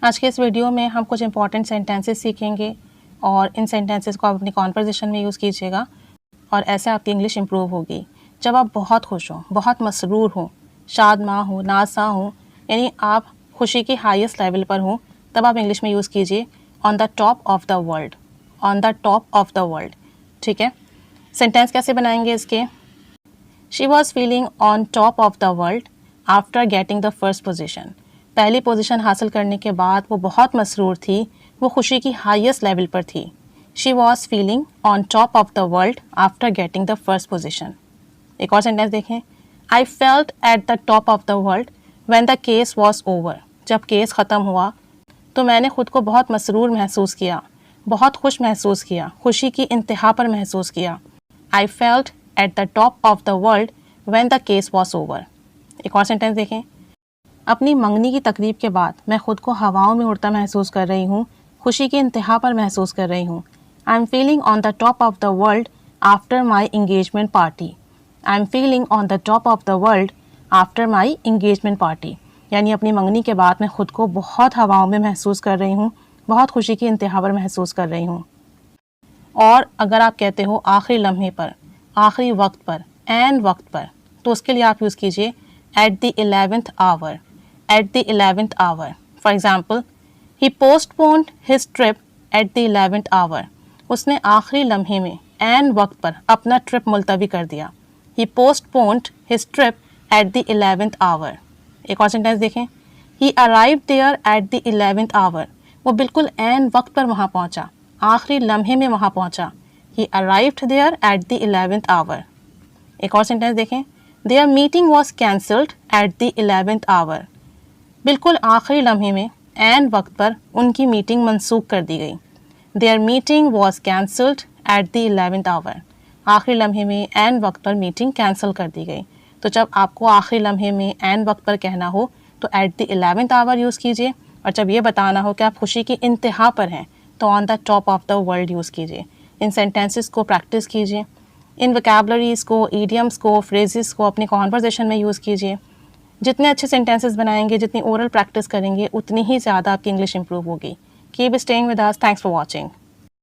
आज के इस वीडियो में हम कुछ इंपॉर्टेंट सेंटेंसेस सीखेंगे और इन सेंटेंसेस को आप अपनी कॉन्वर्सेशन में यूज़ कीजिएगा और ऐसे आपकी इंग्लिश इंप्रूव होगी। जब आप बहुत खुश हों, बहुत मसरूर हों, शादमां हों, नाज़ा हों, यानी आप खुशी के हाईएस्ट लेवल पर हों, तब आप इंग्लिश में यूज़ कीजिए on the top of the world, on the top of the world. ठीक है, सेंटेंस कैसे बनाएंगे इसके? She was feeling on top of the world after getting the first position. पहली पोजीशन हासिल करने के बाद वो बहुत मसरूर थी, वो खुशी की हाईएस्ट लेवल पर थी। She was feeling on top of the world after getting the first position. एक और सेंटेंस देखें, I felt at the top of the world when the case was over. जब केस ख़त्म हुआ तो मैंने खुद को बहुत मसरूर महसूस किया, बहुत खुश महसूस किया, खुशी की इंतहा पर महसूस किया। I felt at the top of the world when the case was over. एक और सेंटेंस देखें, अपनी मंगनी की तकरीब के बाद मैं खुद को हवाओं में उड़ता महसूस कर रही हूँ, खुशी की इंतहा पर महसूस कर रही हूँ। I am feeling on the top of the world after my engagement party. I am feeling on the top of the world after my engagement party, यानी अपनी मंगनी के बाद मैं खुद को बहुत हवाओं में महसूस कर रही हूँ, बहुत खुशी की इंतहा पर महसूस कर रही हूँ। और अगर आप कहते हो आखिरी लम्हे पर, आखिरी वक्त पर, एन वक्त पर, तो उसके लिए आप यूज़ कीजिए at the 11th hour, at the 11th hour. For example, he postponed his trip at the 11th hour. उसने आखिरी लम्हे में एन वक्त पर अपना ट्रिप मुलतवी कर दिया। He postponed his trip at the 11th hour. एक और सेंटेंस देखें, He arrived there at the 11th hour. वो बिल्कुल एन वक्त पर वहाँ पहुँचा, आखिरी लम्हे में वहाँ पहुँचा। He arrived there at the 11th hour. एक और सेंटेंस देखें, Their meeting was cancelled at the 11th hour. बिल्कुल आखिरी लम्हे में एन वक्त पर उनकी मीटिंग मनसूख कर दी गई। Their meeting was cancelled at the 11th hour. आखिरी लम्हे में एन वक्त पर मीटिंग कैंसिल कर दी गई। तो जब आपको आखिरी लम्हे में एन वक्त पर कहना हो तो eight the 11th our use कीजिए, और जब ये बताना हो कि आप खुशी की इंतहा पर हैं तो on the top of the world use कीजिए। इन सेंटेंसेस को प्रैक्टिस कीजिए, इन वोकैबुलरीज़ को, ईडियम्स को, फ्रेजेस को अपनी कॉन्वर्सेशन में यूज़ कीजिए। जितने अच्छे सेंटेंसेस बनाएंगे, जितनी ओरल प्रैक्टिस करेंगे, उतनी ही ज़्यादा आपकी इंग्लिश इंप्रूव होगी। Keep staying with us. Thanks for watching.